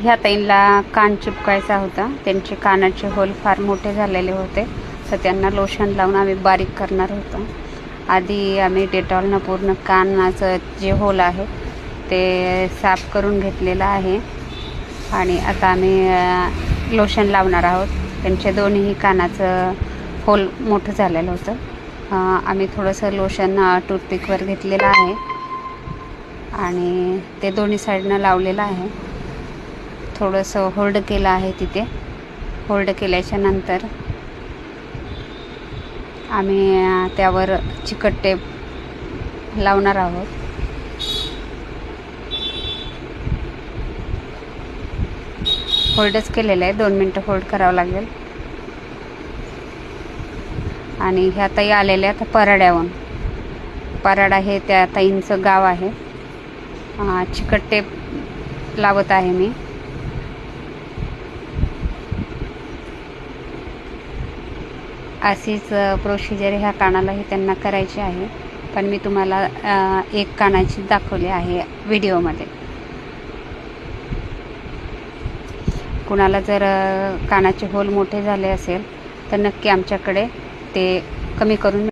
ह्या ताईंला कान चिपकायचा होता, त्यांचे कानाचे होल फार मोठे झालेले होते, तर त्यांना लोशन लावून आम्ही बारीक करणार होतो. आधी आम्ही डेटॉलनं पूर्ण कानाचं जे होल आहे ते साफ करून घेतलेलं आहे आणि आता आम्ही लोशन लावणार आहोत. त्यांचे दोन्ही कानाचं होल मोठं झालेलं होतं. आम्ही थोडंसं लोशन टूथपिकवर घेतलेलं आहे आणि ते दोन्ही साईडनं लावलेलं आहे. थोडंसं होल्ड केलं आहे तिथे. होल्ड केल्याच्या नंतर आम्ही त्यावर चिकट टेप लावणार आहोत. होल्डच केलेलं आहे, 2 मिनटं होल्ड करावं लागेल. आणि ह्या ताई आलेल्या तर पराड्याहून. पराडा हे त्या ताईंचं गाव आहे. चिकट टेप लावत आहे मी. अशीच प्रोसिजर ह्या कानालाही त्यांना करायची आहे, पण मी तुम्हाला एक कानाची दाखवली आहे व्हिडिओमध्ये. कुणाला जर कानाचे होल मोठे झाले असेल तर नक्की आमच्याकडे ते कमी करून